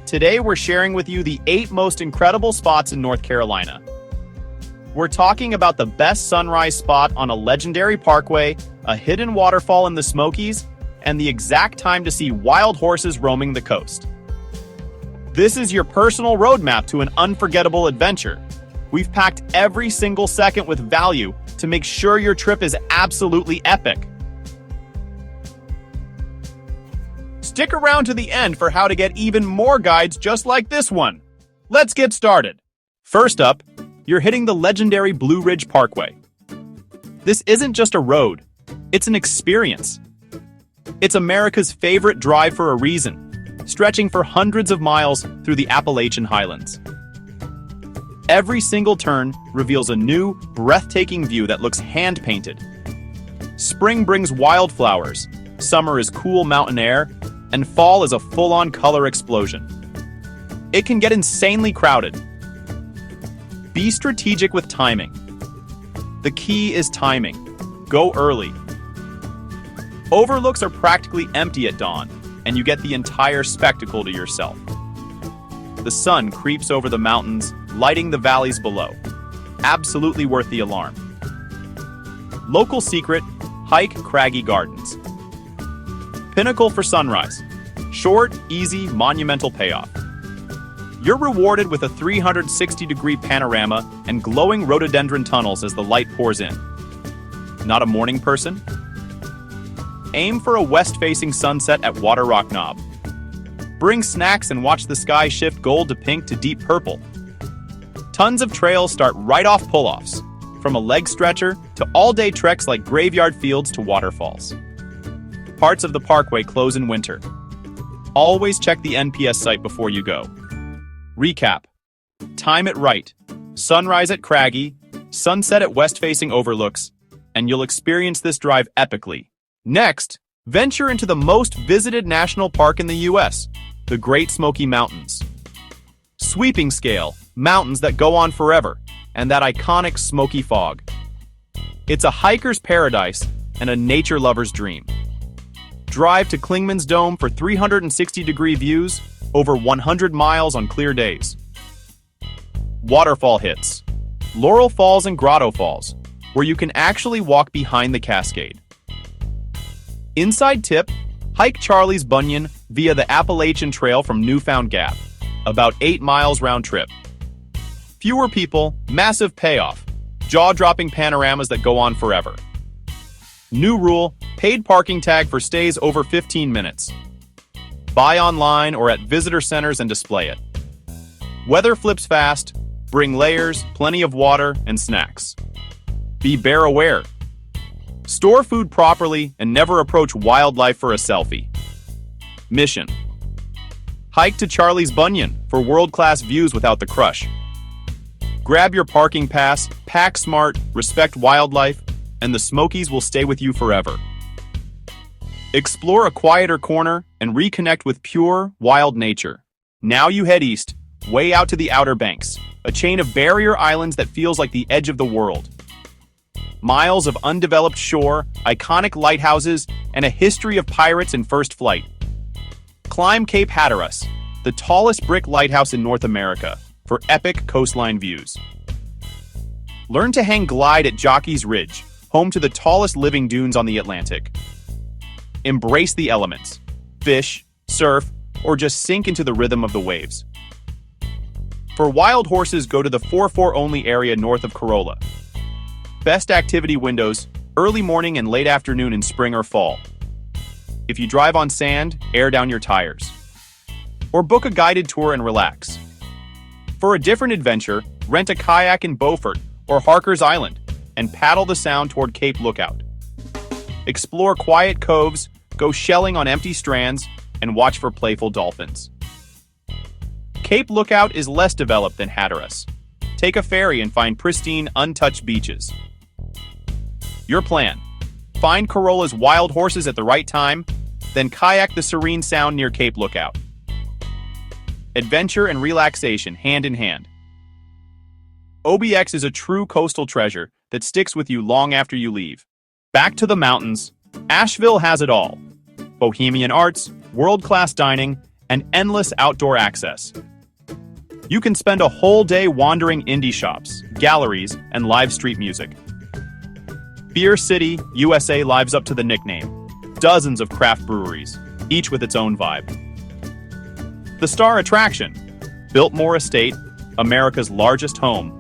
Today we're sharing with you the 8 most incredible spots in North Carolina. We're talking about the best sunrise spot on a legendary parkway, a hidden waterfall in the Smokies, and the exact time to see wild horses roaming the coast. This is your personal roadmap to an unforgettable adventure. We've packed every single second with value to make sure your trip is absolutely epic. Stick around to the end for how to get even more guides just like this one. Let's get started. First up, you're hitting the legendary Blue Ridge Parkway. This isn't just a road, it's an experience. It's America's favorite drive for a reason, stretching for hundreds of miles through the Appalachian Highlands. Every single turn reveals a new, breathtaking view that looks hand-painted. Spring brings wildflowers, summer is cool mountain air, and fall is a full-on color explosion. It can get insanely crowded. Be strategic with timing. The key is timing. Go early. Overlooks are practically empty at dawn, and you get the entire spectacle to yourself. The sun creeps over the mountains, lighting the valleys below. Absolutely worth the alarm. Local secret, hike Craggy Gardens. Pinnacle for sunrise. Short, easy, monumental payoff. You're rewarded with a 360-degree panorama and glowing rhododendron tunnels as the light pours in. Not a morning person? Aim for a west-facing sunset at Water Rock Knob. Bring snacks and watch the sky shift gold to pink to deep purple. Tons of trails start right off pull-offs, from a leg stretcher to all-day treks like graveyard fields to waterfalls. Parts of the parkway close in winter. Always check the NPS site before you go. Recap. Time it right. Sunrise at Craggy, sunset at west-facing overlooks, and you'll experience this drive epically. Next, venture into the most visited national park in the U.S., the Great Smoky Mountains. Sweeping scale, mountains that go on forever, and that iconic smoky fog. It's a hiker's paradise and a nature lover's dream. Drive to Clingman's Dome for 360-degree views, over 100 miles on clear days. Waterfall hits. Laurel Falls and Grotto Falls, where you can actually walk behind the cascade. Inside tip, hike Charlie's Bunyan via the Appalachian Trail from Newfound Gap, about 8 miles round trip. Fewer people, massive payoff, jaw-dropping panoramas that go on forever. New rule, paid parking tag for stays over 15 minutes. Buy online or at visitor centers and display it. Weather flips fast, bring layers, plenty of water, and snacks. Be bear aware. Store food properly and never approach wildlife for a selfie. Mission. Hike to Charlie's Bunyan for world-class views without the crush. Grab your parking pass, pack smart, respect wildlife, and the Smokies will stay with you forever. Explore a quieter corner and reconnect with pure, wild nature. Now you head east, way out to the Outer Banks, a chain of barrier islands that feels like the edge of the world. Miles of undeveloped shore, iconic lighthouses, and a history of pirates in first flight. Climb Cape Hatteras, the tallest brick lighthouse in North America, for epic coastline views. Learn to hang glide at Jockey's Ridge, home to the tallest living dunes on the Atlantic. Embrace the elements. Fish, surf, or just sink into the rhythm of the waves. For wild horses, go to the 4-4 only area north of Corolla. Best activity windows, early morning and late afternoon in spring or fall. If you drive on sand, air down your tires. Or book a guided tour and relax. For a different adventure, rent a kayak in Beaufort or Harker's Island and paddle the sound toward Cape Lookout. Explore quiet coves, go shelling on empty strands, and watch for playful dolphins. Cape Lookout is less developed than Hatteras. Take a ferry and find pristine, untouched beaches. Your plan: find Corolla's wild horses at the right time, then kayak the serene sound near Cape Lookout. Adventure and relaxation hand in hand. OBX is a true coastal treasure that sticks with you long after you leave. Back to the mountains, Asheville has it all. Bohemian arts, world-class dining, and endless outdoor access. You can spend a whole day wandering indie shops, galleries, and live street music. Beer City, USA lives up to the nickname. Dozens of craft breweries, each with its own vibe. The star attraction, Biltmore Estate, America's largest home,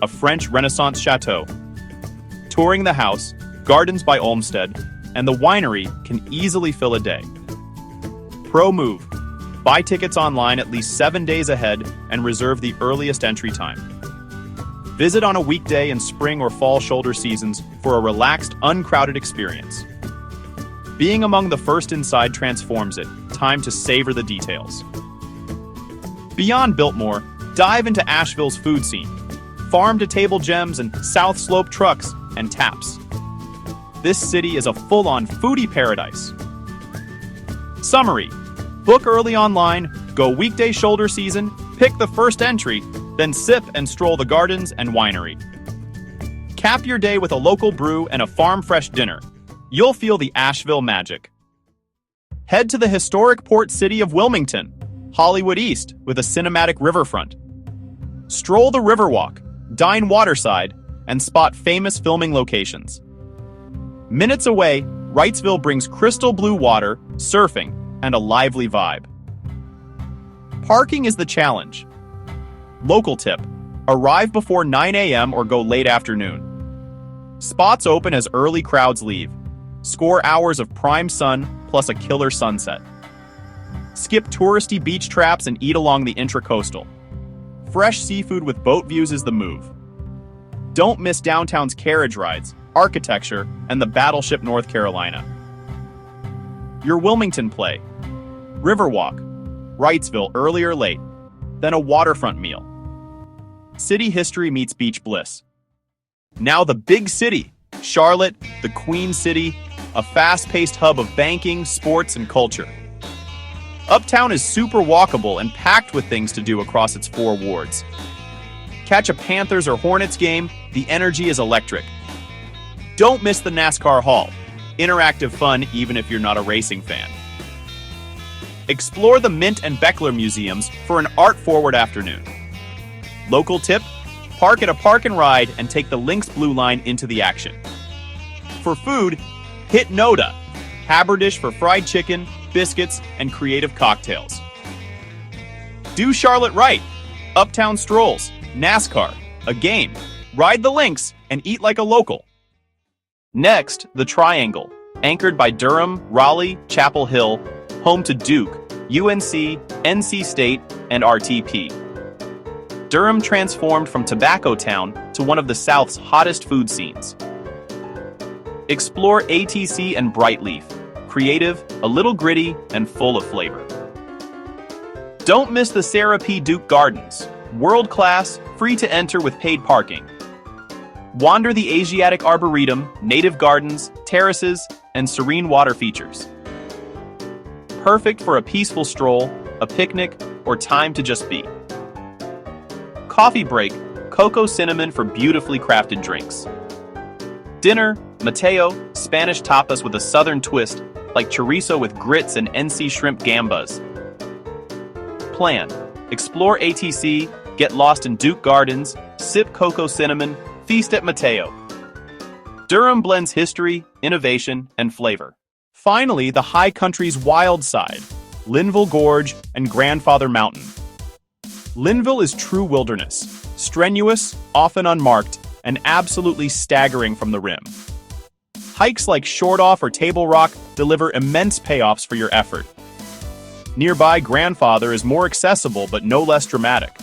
a French Renaissance chateau. Touring the house, Gardens by Olmsted, and the winery can easily fill a day. Pro move. Buy tickets online at least 7 days ahead and reserve the earliest entry time. Visit on a weekday in spring or fall shoulder seasons for a relaxed, uncrowded experience. Being among the first inside transforms it. Time to savor the details. Beyond Biltmore, dive into Asheville's food scene. Farm-to-table gems and South Slope trucks and taps. This city is a full-on foodie paradise. Summary. Book early online, go weekday shoulder season, pick the first entry, then sip and stroll the gardens and winery. Cap your day with a local brew and a farm-fresh dinner. You'll feel the Asheville magic. Head to the historic port city of Wilmington, Hollywood East, with a cinematic riverfront. Stroll the Riverwalk, dine waterside, and spot famous filming locations. Minutes away, Wrightsville brings crystal blue water, surfing, and a lively vibe. Parking is the challenge. Local tip: arrive before 9 a.m. or go late afternoon. Spots open as early crowds leave. Score hours of prime sun plus a killer sunset. Skip touristy beach traps and eat along the intracoastal. Fresh seafood with boat views is the move. Don't miss downtown's carriage rides, architecture, and the Battleship North Carolina. Your Wilmington play: Riverwalk, Wrightsville early or late, then a waterfront meal. City history meets beach bliss. Now the big city, Charlotte, the Queen City, a fast-paced hub of banking, sports, and culture. Uptown is super walkable and packed with things to do across its 4 wards. Catch a Panthers or Hornets game, the energy is electric. Don't miss the NASCAR Hall, interactive fun even if you're not a racing fan. Explore the Mint and Beckler museums for an art-forward afternoon. Local tip: park at a park and ride and take the Lynx Blue Line into the action. For food, hit Noda, Haberdish for fried chicken, biscuits, and creative cocktails. Do Charlotte right: uptown strolls, NASCAR, a game, ride the Lynx, and eat like a local. Next, the Triangle, anchored by Durham, Raleigh, Chapel Hill, home to Duke, UNC, NC State, and RTP. Durham transformed from tobacco town to one of the South's hottest food scenes. Explore ATC and Brightleaf, creative, a little gritty, and full of flavor. Don't miss the Sarah P. Duke Gardens, world-class, free to enter with paid parking. Wander the Asiatic Arboretum, native gardens, terraces, and serene water features. Perfect for a peaceful stroll, a picnic, or time to just be. Coffee break, cocoa cinnamon for beautifully crafted drinks. Dinner, Mateo, Spanish tapas with a southern twist, like chorizo with grits and NC shrimp gambas. Plan: explore ATC, get lost in Duke Gardens, sip cocoa cinnamon, feast at Mateo. Durham blends history, innovation, and flavor. Finally, the high country's wild side, Linville Gorge and Grandfather Mountain. Linville is true wilderness, strenuous, often unmarked, and absolutely staggering from the rim. Hikes like Short Off or Table Rock deliver immense payoffs for your effort. Nearby Grandfather is more accessible but no less dramatic.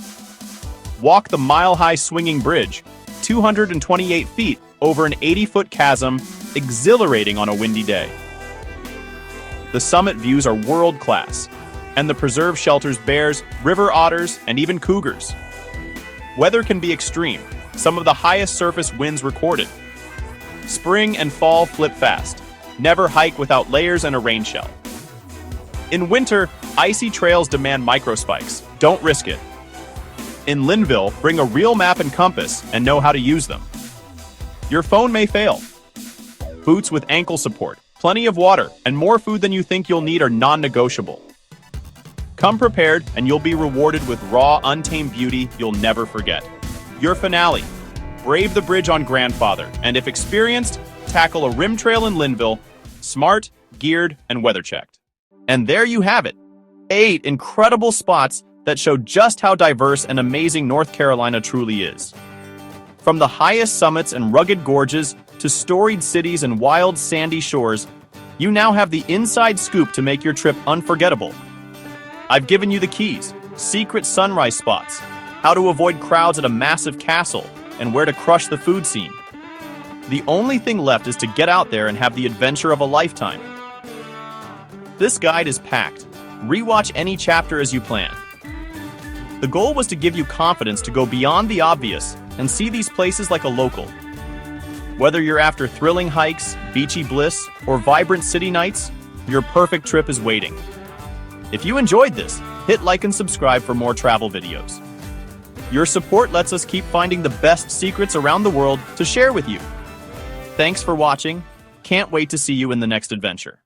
Walk the mile-high swinging bridge, 228 feet over an 80-foot chasm, exhilarating on a windy day. The summit views are world-class, and the preserve shelters bears, river otters, and even cougars. Weather can be extreme, some of the highest surface winds recorded. Spring and fall flip fast. Never hike without layers and a rain shell. In winter, icy trails demand microspikes. Don't risk it. In Linville, bring a real map and compass and know how to use them. Your phone may fail. Boots with ankle support, plenty of water, and more food than you think you'll need are non-negotiable. Come prepared, and you'll be rewarded with raw, untamed beauty you'll never forget. Your finale. Brave the bridge on Grandfather, and if experienced, tackle a rim trail in Linville, smart, geared, and weather-checked. And there you have it. 8 incredible spots that show just how diverse and amazing North Carolina truly is. From the highest summits and rugged gorges to storied cities and wild sandy shores, you now have the inside scoop to make your trip unforgettable. I've given you the keys, secret sunrise spots, how to avoid crowds at a massive castle, and where to crush the food scene. The only thing left is to get out there and have the adventure of a lifetime. This guide is packed. Rewatch any chapter as you plan. The goal was to give you confidence to go beyond the obvious and see these places like a local. Whether you're after thrilling hikes, beachy bliss, or vibrant city nights, your perfect trip is waiting. If you enjoyed this, hit like and subscribe for more travel videos. Your support lets us keep finding the best secrets around the world to share with you. Thanks for watching. Can't wait to see you in the next adventure.